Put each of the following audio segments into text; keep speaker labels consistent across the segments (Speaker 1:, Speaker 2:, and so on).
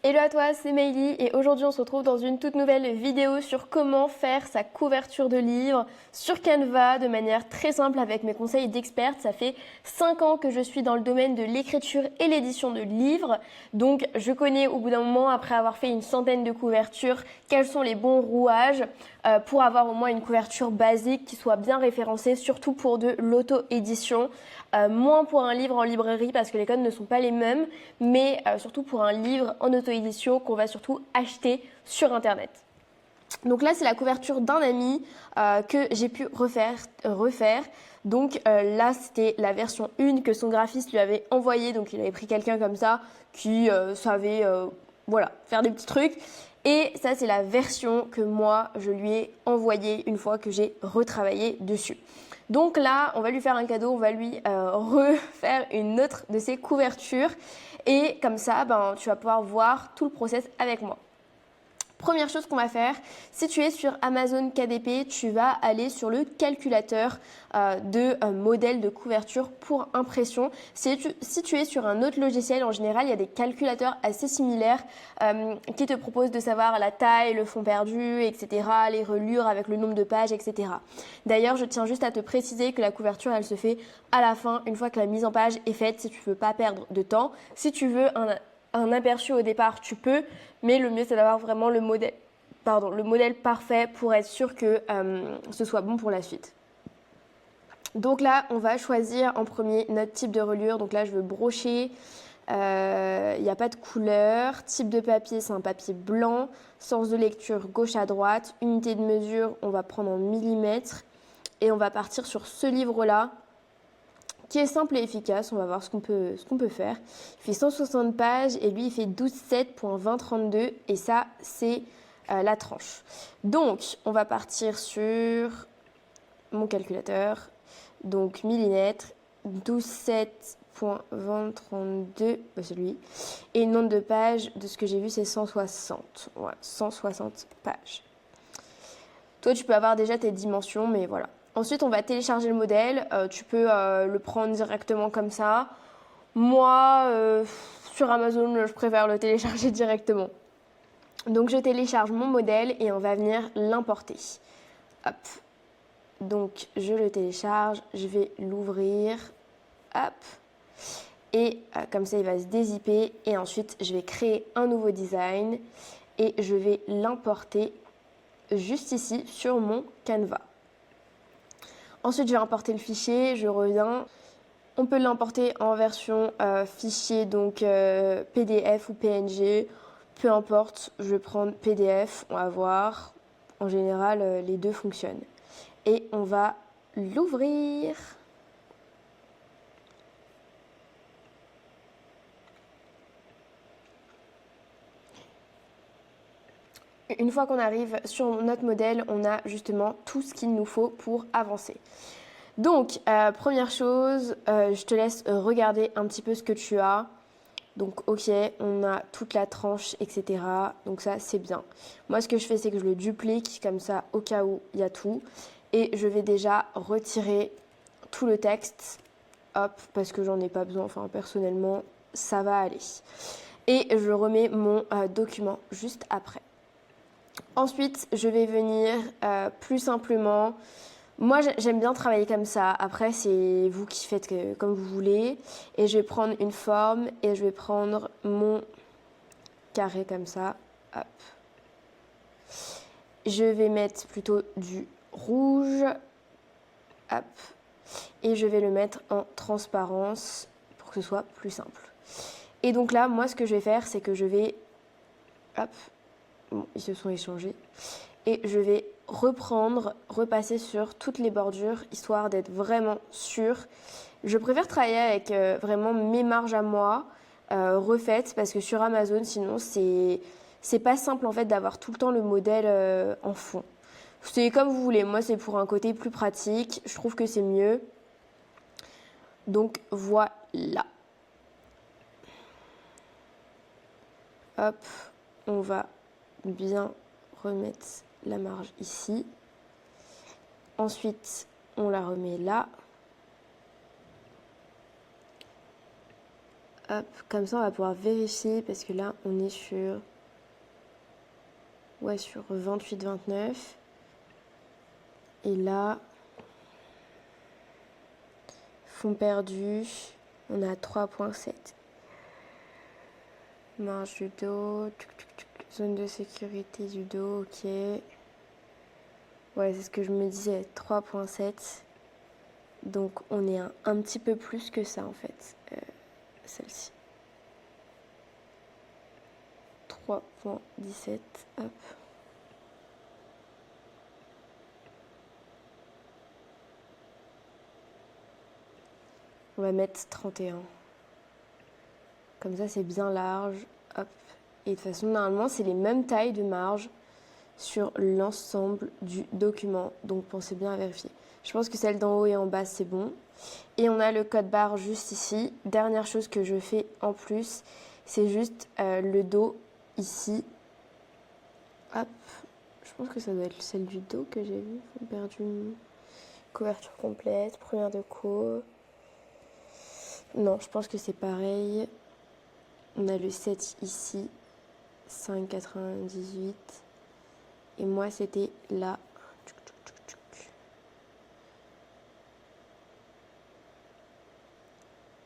Speaker 1: Hello à toi, c'est Meili et aujourd'hui on se retrouve dans une toute nouvelle vidéo sur comment faire sa couverture de livre sur Canva de manière très simple avec mes conseils d'experte. Ça fait 5 ans que je suis dans le domaine de l'écriture et l'édition de livres, donc je connais au bout d'un moment, après avoir fait une centaine de couvertures, quels sont les bons rouages pour avoir au moins une couverture basique qui soit bien référencée, surtout pour de l'auto-édition. Moins pour un livre en librairie parce que les codes ne sont pas les mêmes, mais surtout pour un livre en auto-édition qu'on va surtout acheter sur internet. Donc là c'est la couverture d'un ami que j'ai pu refaire. Donc là c'était la version 1 que son graphiste lui avait envoyée, donc il avait pris quelqu'un comme ça qui savait voilà, faire des petits trucs. Et ça c'est la version que moi je lui ai envoyée une fois que j'ai retravaillé dessus. Donc là, on va lui faire un cadeau, on va lui refaire une autre de ses couvertures. Et comme ça, tu vas pouvoir voir tout le process avec moi. Première chose qu'on va faire, si tu es sur Amazon KDP, tu vas aller sur le calculateur de modèle de couverture pour impression. Si tu es sur un autre logiciel, en général, il y a des calculateurs assez similaires qui te proposent de savoir la taille, le fond perdu, etc., les reliures avec le nombre de pages, etc. D'ailleurs, je tiens juste à te préciser que la couverture, elle se fait à la fin, une fois que la mise en page est faite, si tu ne veux pas perdre de temps. Si tu veux un aperçu au départ, tu peux, mais le mieux c'est d'avoir vraiment le modèle parfait pour être sûr que ce soit bon pour la suite. Donc là, on va choisir en premier notre type de reliure. Donc là, je veux brocher. Il n'y a pas de couleur. Type de papier, c'est un papier blanc. Sens de lecture gauche à droite. Unité de mesure, on va prendre en millimètres. Et on va partir sur ce livre-là, qui est simple et efficace. On va voir ce qu'on peut faire. Il fait 160 pages et lui, il fait 12,7.2032 et ça, c'est la tranche. Donc, on va partir sur mon calculateur. Donc, millimètres, 12,7.2032, celui. Et le nombre de pages, de ce que j'ai vu, c'est 160. Voilà, 160 pages. Toi, tu peux avoir déjà tes dimensions, mais voilà. Ensuite, on va télécharger le modèle. Tu peux le prendre directement comme ça. Moi, sur Amazon, je préfère le télécharger directement. Donc, je télécharge mon modèle et on va venir l'importer. Hop. Donc, je le télécharge. Je vais l'ouvrir. Hop. Et comme ça, il va se dézipper. Et ensuite, je vais créer un nouveau design. Et je vais l'importer juste ici sur mon Canva. Ensuite, je vais importer le fichier, je reviens. On peut l'importer en version fichier, donc PDF ou PNG. Peu importe, je vais prendre PDF, on va voir. En général, les deux fonctionnent. Et on va l'ouvrir. Une fois qu'on arrive sur notre modèle, on a justement tout ce qu'il nous faut pour avancer. Donc, première chose, je te laisse regarder un petit peu ce que tu as. Donc, ok, on a toute la tranche, etc. Donc ça, c'est bien. Moi, ce que je fais, c'est que je le duplique, comme ça, au cas où il y a tout. Et je vais déjà retirer tout le texte. Hop, parce que j'en ai pas besoin. Enfin, personnellement, ça va aller. Et je remets mon document juste après. Ensuite, je vais venir plus simplement. Moi, j'aime bien travailler comme ça. Après, c'est vous qui faites comme vous voulez. Et je vais prendre une forme et je vais prendre mon carré comme ça. Hop. Je vais mettre plutôt du rouge. Hop. Et je vais le mettre en transparence pour que ce soit plus simple. Et donc là, moi, ce que je vais faire, c'est que je vais... Hop. Bon, ils se sont échangés. Et je vais repasser sur toutes les bordures, histoire d'être vraiment sûre. Je préfère travailler avec vraiment mes marges à moi, refaites, parce que sur Amazon, sinon, c'est pas simple en fait d'avoir tout le temps le modèle en fond. C'est comme vous voulez, moi c'est pour un côté plus pratique, je trouve que c'est mieux. Donc voilà. Hop, on va bien remettre la marge ici. Ensuite, on la remet là. Hop, comme ça on va pouvoir vérifier parce que là on est sur 28-29 et là fond perdu on a 3,7. Marge du dos, zone de sécurité du dos, ok. Ouais, c'est ce que je me disais, 3,7. Donc on est un petit peu plus que ça en fait, celle-ci. 3,17, hop. On va mettre 31. Comme ça c'est bien large, hop. Et de toute façon normalement c'est les mêmes tailles de marge sur l'ensemble du document. Donc pensez bien à vérifier. Je pense que celle d'en haut et en bas c'est bon. Et on a le code barre juste ici. Dernière chose que je fais en plus, c'est juste le dos ici. Hop, je pense que ça doit être celle du dos que j'ai vue. J'ai perdu une couverture complète, première de co. Non, je pense que c'est pareil. On a le 7 ici, 5,98. Et moi, c'était là.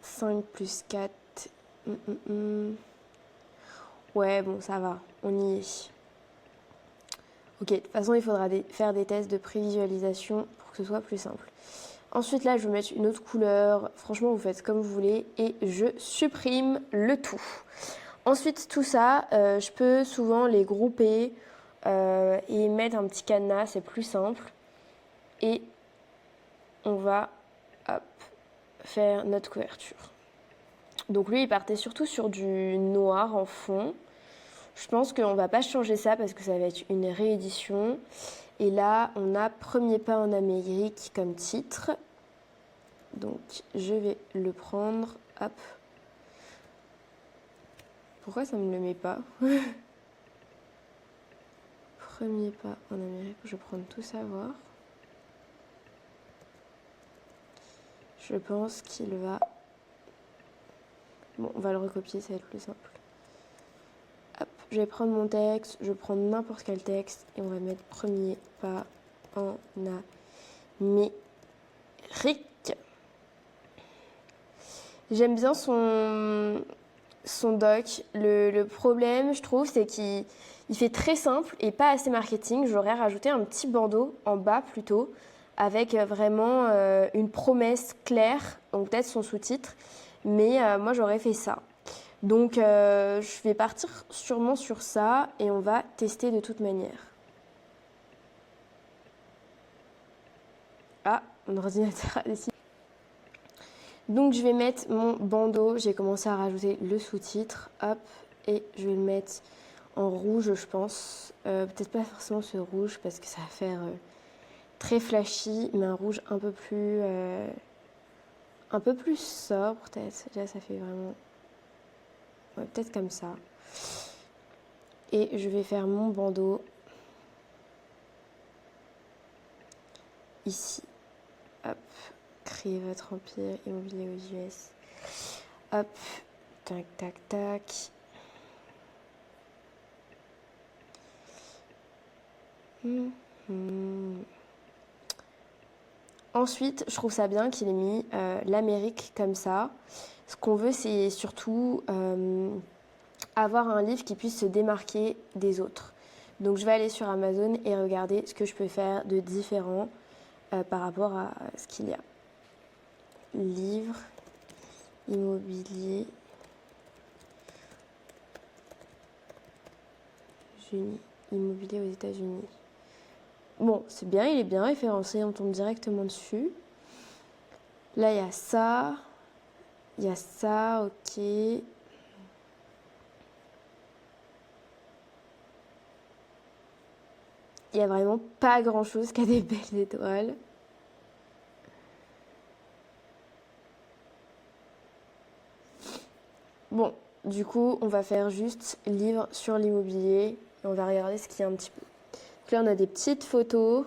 Speaker 1: 5 plus 4. Ouais, bon, ça va. On y est. Ok, de toute façon, il faudra faire des tests de prévisualisation pour que ce soit plus simple. Ensuite, là, je vais mettre une autre couleur. Franchement, vous faites comme vous voulez. Et je supprime le tout. Ensuite, tout ça, je peux souvent les grouper et mettre un petit cadenas. C'est plus simple. Et on va hop, faire notre couverture. Donc lui, il partait surtout sur du noir en fond. Je pense qu'on ne va pas changer ça parce que ça va être une réédition. Et là, on a Premier pas en Amérique comme titre. Donc, je vais le prendre. Hop. Pourquoi ça ne me le met pas? Premier pas en Amérique. Je vais prendre tout savoir. Je pense qu'il va... Bon, on va le recopier, ça va être plus simple. Hop, je vais prendre mon texte, je vais prendre n'importe quel texte et on va mettre Premier pas en Amérique. J'aime bien son doc. Le problème, je trouve, c'est qu'il fait très simple et pas assez marketing. J'aurais rajouté un petit bandeau en bas plutôt, avec vraiment une promesse claire, donc peut-être son sous-titre. Mais moi, j'aurais fait ça. Donc, je vais partir sûrement sur ça et on va tester de toute manière. Ah, mon ordinateur a décidé. Donc, je vais mettre mon bandeau. J'ai commencé à rajouter le sous-titre. Hop, et je vais le mettre en rouge, je pense. Peut-être pas forcément ce rouge parce que ça va faire très flashy, mais un rouge un peu plus sobre, peut-être. Là, ça fait vraiment... Ouais, peut-être comme ça. Et je vais faire mon bandeau ici. Hop, créer votre empire immobilier aux US. Hop, tac, tac, tac. Ensuite, je trouve ça bien qu'il ait mis l'Amérique comme ça. Ce qu'on veut, c'est surtout avoir un livre qui puisse se démarquer des autres. Donc, je vais aller sur Amazon et regarder ce que je peux faire de différent par rapport à ce qu'il y a. Livre, immobilier, immobilier aux États-Unis. Bon, c'est bien, il est bien référencé, on tombe directement dessus. Là, il y a ça. Il y a ça, ok. Il n'y a vraiment pas grand-chose qu'à des belles étoiles. Bon, du coup, on va faire juste livre sur l'immobilier et on va regarder ce qu'il y a un petit peu. Donc là, on a des petites photos.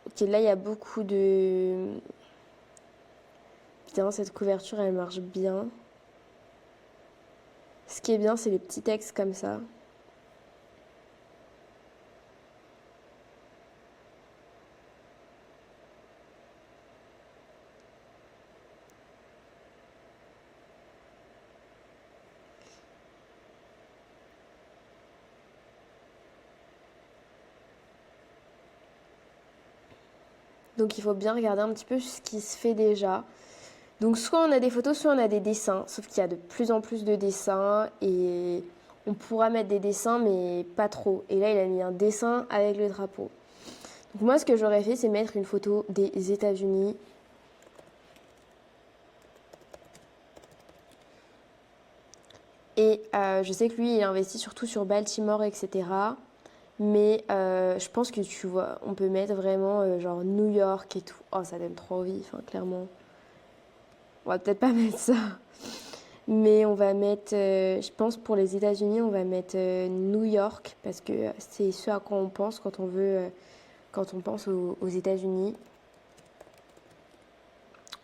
Speaker 1: Ok, là, il y a beaucoup de... Putain, cette couverture, elle marche bien. Ce qui est bien, c'est les petits textes comme ça. Donc il faut bien regarder un petit peu ce qui se fait déjà. Donc soit on a des photos, soit on a des dessins. Sauf qu'il y a de plus en plus de dessins et on pourra mettre des dessins mais pas trop. Et là il a mis un dessin avec le drapeau. Donc moi ce que j'aurais fait c'est mettre une photo des États-Unis. Et je sais que lui il investit surtout sur Baltimore etc. Mais je pense que tu vois, on peut mettre vraiment genre New York et tout. Oh ça donne trop envie, enfin clairement. On va peut-être pas mettre ça. Mais on va mettre, je pense pour les États-Unis, on va mettre New York parce que c'est ce à quoi on pense quand on veut, quand on pense aux États-Unis.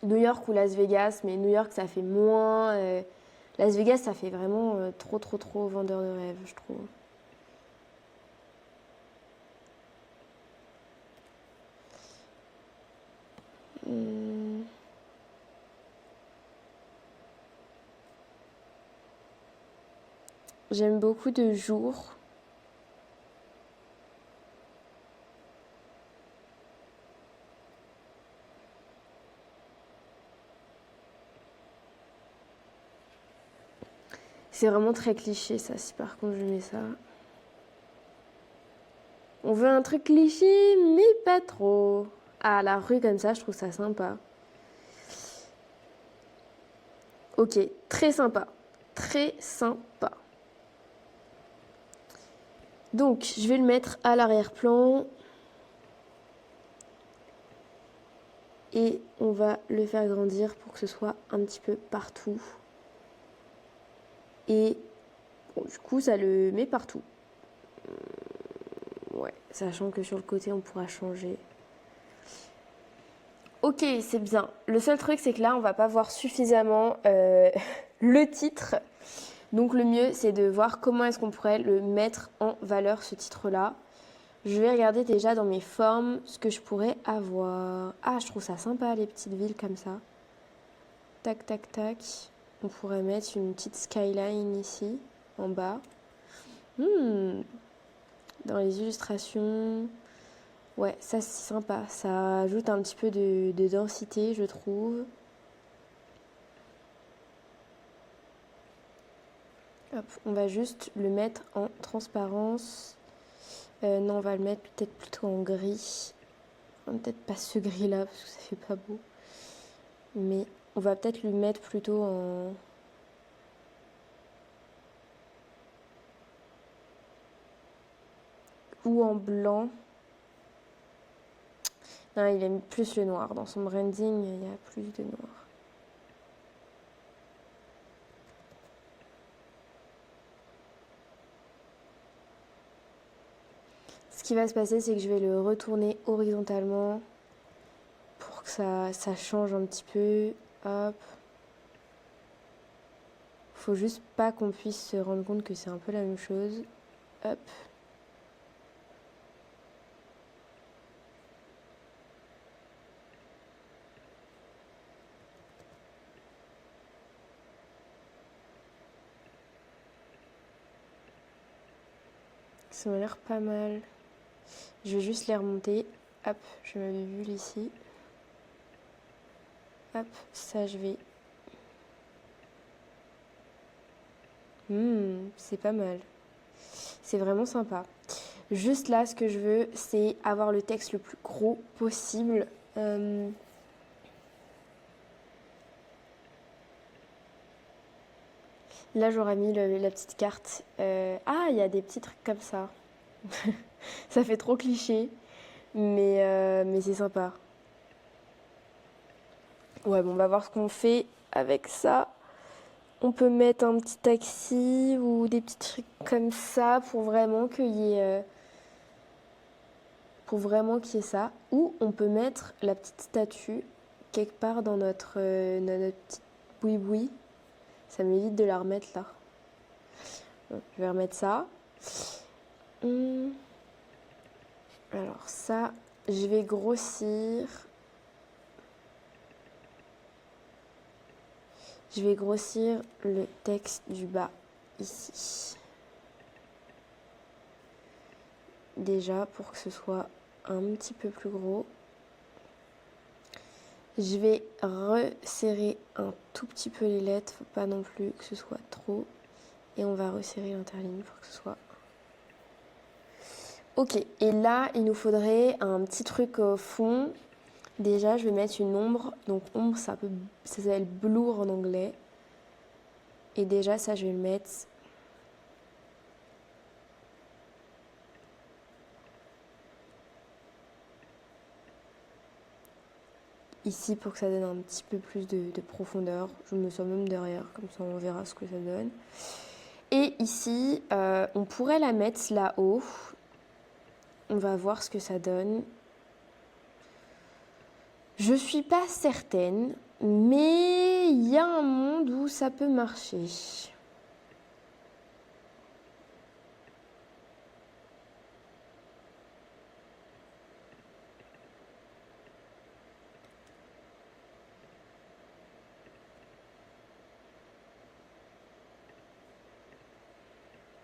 Speaker 1: New York ou Las Vegas, mais New York ça fait moins. Las Vegas ça fait vraiment trop vendeur de rêve, je trouve. Hum. J'aime beaucoup de jour. C'est vraiment très cliché ça, si par contre je mets ça. On veut un truc cliché, mais pas trop. Ah, la rue comme ça, je trouve ça sympa. Ok, très sympa. Très sympa. Donc, je vais le mettre à l'arrière-plan. Et on va le faire grandir pour que ce soit un petit peu partout. Et bon, du coup, ça le met partout. Ouais, sachant que sur le côté, on pourra changer. Ok, c'est bien. Le seul truc, c'est que là, on va pas voir suffisamment le titre. Donc le mieux, c'est de voir comment est-ce qu'on pourrait le mettre en valeur, ce titre-là. Je vais regarder déjà dans mes formes ce que je pourrais avoir. Ah, je trouve ça sympa, les petites villes comme ça. Tac, tac, tac. On pourrait mettre une petite skyline ici, en bas. Dans les illustrations. Ouais, ça c'est sympa. Ça ajoute un petit peu de densité, je trouve. Hop, on va juste le mettre en transparence. Non, on va le mettre peut-être plutôt en gris. Peut-être pas ce gris-là, parce que ça fait pas beau. Mais on va peut-être le mettre plutôt en... ou en blanc. Non, il aime plus le noir. Dans son branding, il y a plus de noir. Ce qui va se passer, c'est que je vais le retourner horizontalement pour que ça change un petit peu. Hop. Faut juste pas qu'on puisse se rendre compte que c'est un peu la même chose. Hop. Ça m'a l'air pas mal. Je vais juste les remonter. Hop, je mets mes bulles ici. Hop, ça je vais... c'est pas mal. C'est vraiment sympa. Juste là, ce que je veux, c'est avoir le texte le plus gros possible. Là, j'aurais mis la petite carte. Ah, il y a des petits trucs comme ça. Ça fait trop cliché, mais c'est sympa. Ouais, bon, on va voir ce qu'on fait avec ça. On peut mettre un petit taxi ou des petits trucs comme ça pour vraiment qu'il y ait, ça. Ou on peut mettre la petite statue quelque part dans notre petite boui-boui. Ça m'évite de la remettre là. Je vais remettre ça. Alors ça, je vais grossir. Je vais grossir le texte du bas ici. Déjà pour que ce soit un petit peu plus gros. Je vais resserrer un tout petit peu les lettres, faut pas non plus que ce soit trop. Et on va resserrer l'interligne pour que ce soit... Ok, et là il nous faudrait un petit truc au fond. Déjà je vais mettre une ombre, donc ombre ça s'appelle blur en anglais. Et déjà ça je vais le mettre... ici pour que ça donne un petit peu plus de profondeur. Je me sens même derrière, comme ça on verra ce que ça donne. Et ici, on pourrait la mettre là-haut. On va voir ce que ça donne. Je suis pas certaine, mais il y a un monde où ça peut marcher.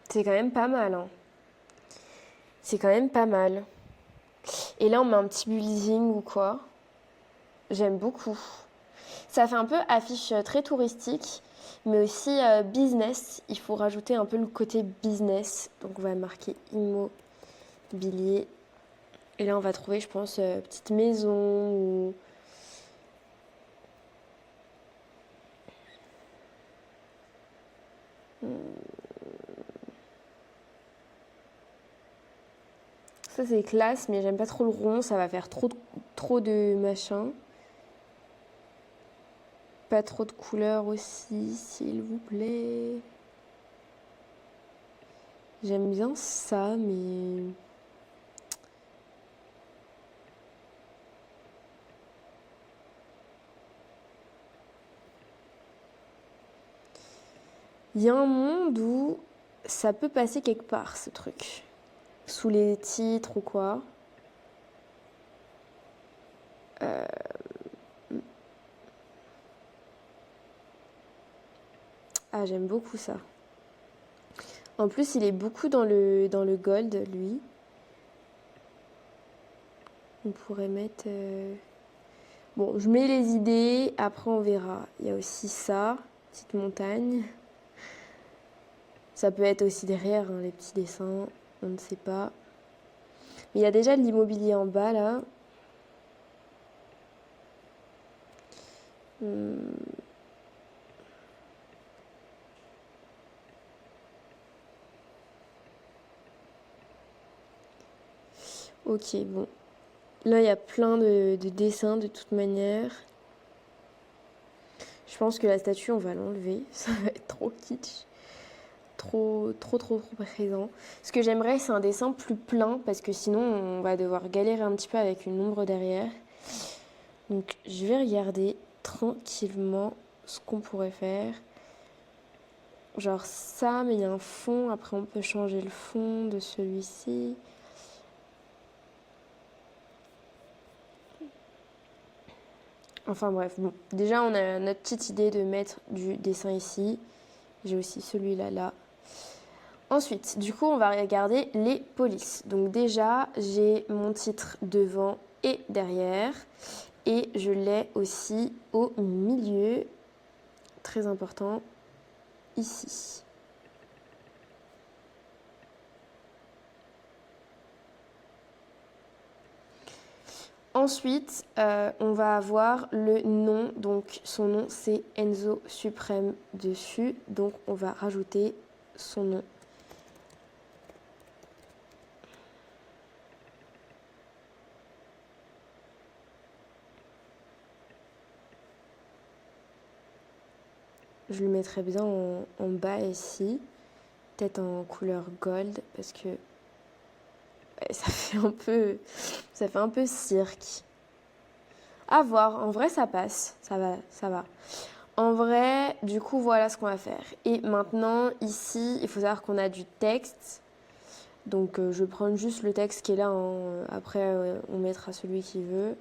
Speaker 1: C'est quand même pas mal, hein. C'est quand même pas mal. Et là, on met un petit building ou quoi. J'aime beaucoup. Ça fait un peu affiche très touristique, mais aussi business. Il faut rajouter un peu le côté business. Donc on va marquer immobilier. Et là, on va trouver, je pense, petite maison ou... Ça, c'est classe, mais j'aime pas trop le rond. Ça va faire trop de machin. Pas trop de couleurs aussi, s'il vous plaît. J'aime bien ça, mais... il y a un monde où ça peut passer quelque part, ce truc. Sous les titres ou quoi. Ah, j'aime beaucoup ça. En plus, il est beaucoup dans le gold, lui. On pourrait mettre... Bon, je mets les idées, après on verra. Il y a aussi ça, petite montagne. Ça peut être aussi derrière, hein, les petits dessins, on ne sait pas. Mais il y a déjà de l'immobilier en bas, là. Ok, bon. Là, il y a plein de dessins de toute manière. Je pense que la statue, on va l'enlever. Ça va être trop kitsch. Trop présent. Ce que j'aimerais, c'est un dessin plus plein, parce que sinon, on va devoir galérer un petit peu avec une ombre derrière. Donc, je vais regarder tranquillement ce qu'on pourrait faire. Genre ça, mais il y a un fond. Après, on peut changer le fond de celui-ci. Enfin bref, bon. Déjà, on a notre petite idée de mettre du dessin ici. J'ai aussi celui-là, là. Ensuite, du coup, on va regarder les polices. Donc déjà, j'ai mon titre devant et derrière. Et je l'ai aussi au milieu. Très important, ici. Ensuite, on va avoir le nom. Donc, son nom, c'est Enzo Suprême dessus. Donc, on va rajouter son nom. Je le mettrai bien en bas ici. Peut-être en couleur gold parce que ouais, ça fait un peu cirque. À voir, en vrai ça passe, ça va. En vrai, du coup, voilà ce qu'on va faire. Et maintenant, ici, il faut savoir qu'on a du texte. Donc, je vais prendre juste le texte qui est là. Après, on mettra celui qui veut.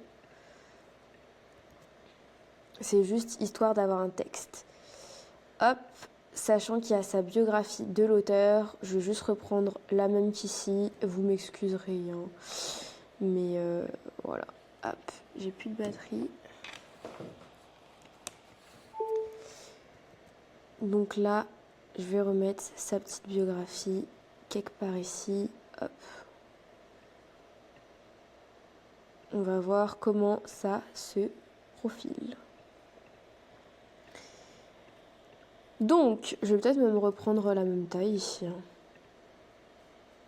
Speaker 1: C'est juste histoire d'avoir un texte. Hop, sachant qu'il y a sa biographie de l'auteur, je vais juste reprendre la même qu'ici. Vous m'excuserez, hein. Mais voilà. Hop, j'ai plus de batterie. Donc là, je vais remettre sa petite biographie quelque part ici. Hop. On va voir comment ça se profile. Donc, je vais peut-être même reprendre la même taille ici.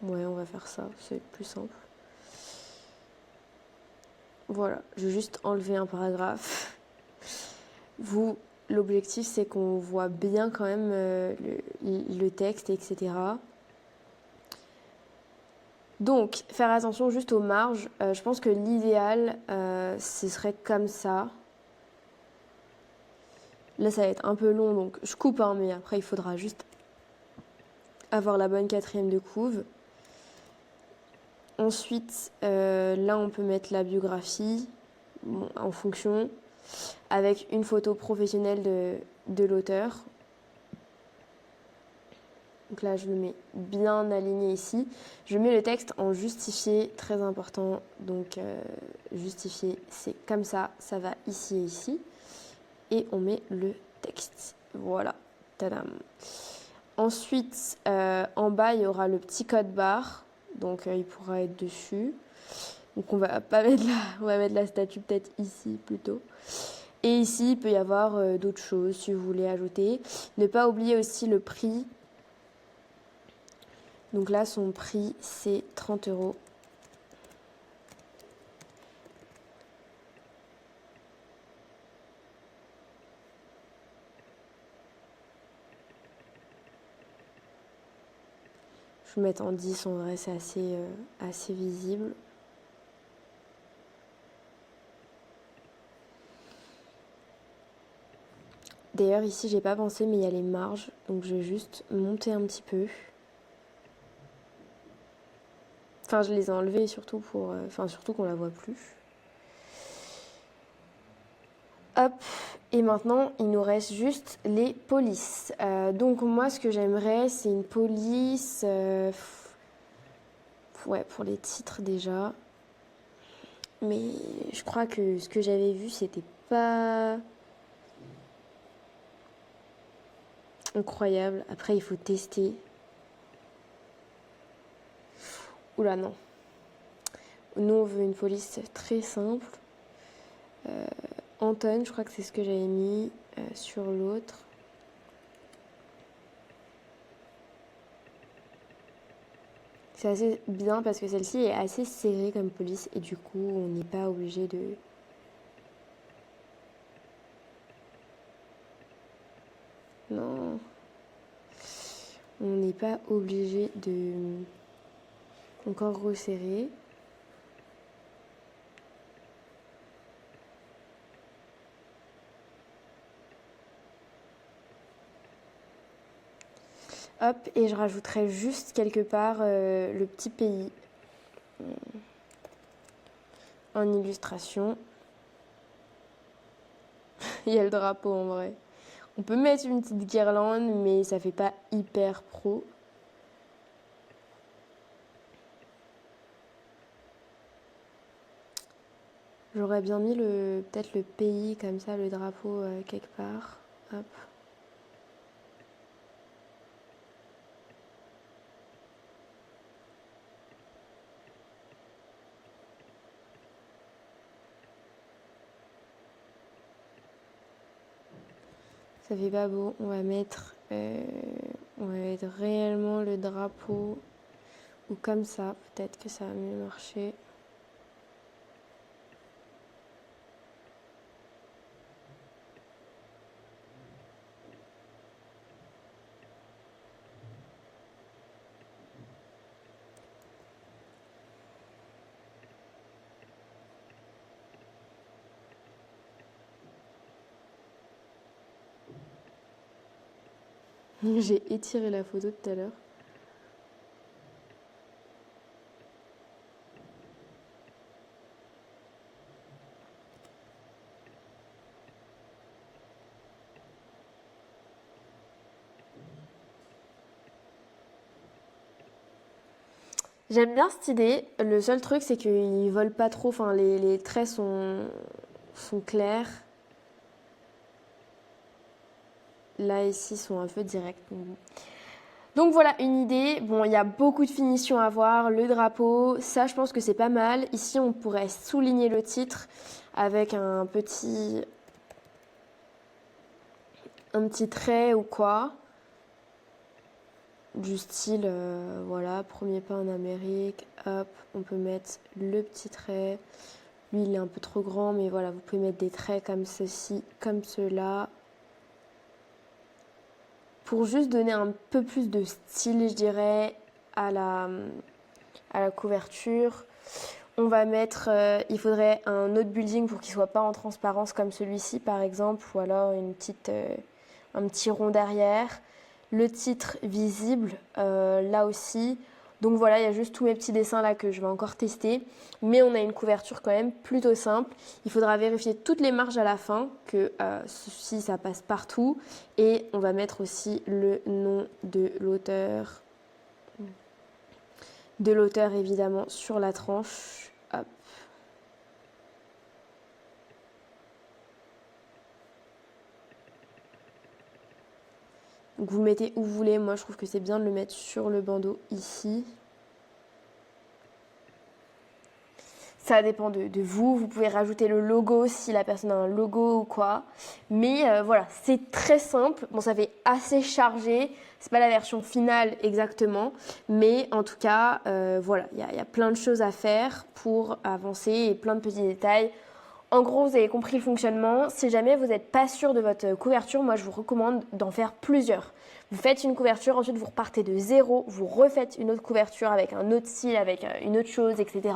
Speaker 1: Ouais, on va faire ça, c'est plus simple. Voilà, je vais juste enlever un paragraphe. L'objectif, c'est qu'on voit bien quand même le texte, etc. Donc, faire attention juste aux marges. Je pense que l'idéal, ce serait comme ça. Là, ça va être un peu long, donc je coupe, hein, mais après, il faudra juste avoir la bonne quatrième de couve. Ensuite, là, on peut mettre la biographie en fonction, avec une photo professionnelle de l'auteur. Donc là, je le mets bien aligné ici. Je mets le texte en justifié, très important. Donc, justifié, c'est comme ça. Ça va ici et ici. Et on met le texte. Voilà. Tadam. Ensuite, en bas, il y aura le petit code barre. Donc, il pourra être dessus. Donc, on va mettre la statue peut-être ici plutôt. Et ici, il peut y avoir d'autres choses si vous voulez ajouter. Ne pas oublier aussi le prix. Donc là, son prix, c'est 30 €. Je vais mettre en 10, en vrai, c'est assez visible. D'ailleurs, ici, j'ai pas pensé, mais il y a les marges. Donc, je vais juste monter un petit peu. Enfin, je les ai enlevées surtout surtout qu'on la voit plus. Hop, et maintenant, il nous reste juste les polices. Donc, moi, ce que j'aimerais, c'est une police... ouais, pour les titres déjà. Mais je crois que ce que j'avais vu, c'était pas incroyable. Après, il faut tester. Oula, non. Nous, on veut une police très simple. Anton, je crois que c'est ce que j'avais mis sur l'autre. C'est assez bien parce que celle-ci est assez serrée comme police et du coup, on n'est pas obligé de... Non. On n'est pas obligé de encore resserrer. Hop, et je rajouterai juste quelque part le petit pays en illustration. Il y a le drapeau en vrai. On peut mettre une petite guirlande, mais ça fait pas hyper pro. J'aurais bien mis peut-être le pays comme ça, le drapeau quelque part. Hop. Ça fait pas beau. On va mettre réellement le drapeau ou comme ça. Peut-être que ça va mieux marcher. J'ai étiré la photo tout à l'heure. J'aime bien cette idée. Le seul truc, c'est qu'ils volent pas trop. Enfin, les traits sont clairs. Là, ici, sont un peu directs. Donc voilà une idée. Bon, il y a beaucoup de finitions à voir. Le drapeau, ça, je pense que c'est pas mal. Ici, on pourrait souligner le titre avec un petit trait ou quoi. Du style, voilà, premier pas en Amérique. Hop, on peut mettre le petit trait. Lui, il est un peu trop grand, mais voilà, vous pouvez mettre des traits comme ceci, comme cela. Pour juste donner un peu plus de style, je dirais, à la couverture. On va mettre, il faudrait un autre building pour qu'il ne soit pas en transparence comme celui-ci par exemple, ou alors un petit rond derrière. Le titre visible, là aussi. Donc voilà, il y a juste tous mes petits dessins là que je vais encore tester. Mais on a une couverture quand même plutôt simple. Il faudra vérifier toutes les marges à la fin, que ceci ça passe partout. Et on va mettre aussi le nom de l'auteur. De l'auteur évidemment sur la tranche. Hop. Donc vous le mettez où vous voulez. Moi je trouve que c'est bien de le mettre sur le bandeau ici. Ça dépend de vous. Vous pouvez rajouter le logo si la personne a un logo ou quoi. Mais voilà, c'est très simple. Bon, ça fait assez chargé. C'est pas la version finale exactement. Mais en tout cas, voilà, il y a plein de choses à faire pour avancer et plein de petits détails. En gros, vous avez compris le fonctionnement. Si jamais vous n'êtes pas sûr de votre couverture, moi je vous recommande d'en faire plusieurs. Vous faites une couverture, ensuite vous repartez de zéro, vous refaites une autre couverture avec un autre style, avec une autre chose, etc.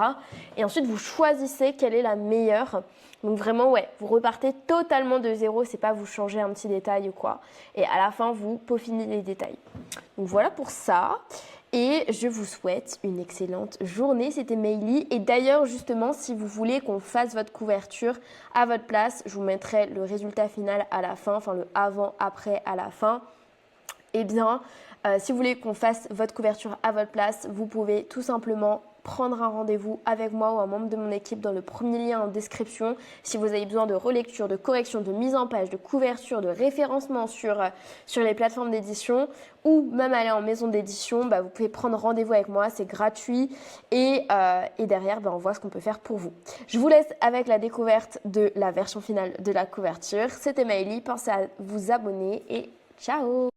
Speaker 1: Et ensuite vous choisissez quelle est la meilleure. Donc vraiment, ouais, vous repartez totalement de zéro, c'est pas vous changer un petit détail ou quoi. Et à la fin, vous peaufinez les détails. Donc voilà pour ça. Et je vous souhaite une excellente journée. C'était Meili. Et d'ailleurs, justement, si vous voulez qu'on fasse votre couverture à votre place, je vous mettrai le résultat final à la fin, enfin le avant-après à la fin. Eh bien, si vous voulez qu'on fasse votre couverture à votre place, vous pouvez tout simplement prendre un rendez-vous avec moi ou un membre de mon équipe dans le premier lien en description. Si vous avez besoin de relecture, de correction, de mise en page, de couverture, de référencement sur les plateformes d'édition ou même aller en maison d'édition, vous pouvez prendre rendez-vous avec moi, c'est gratuit et derrière on voit ce qu'on peut faire pour vous. Je vous laisse avec la découverte de la version finale de la couverture. C'était Meili, pensez à vous abonner et ciao!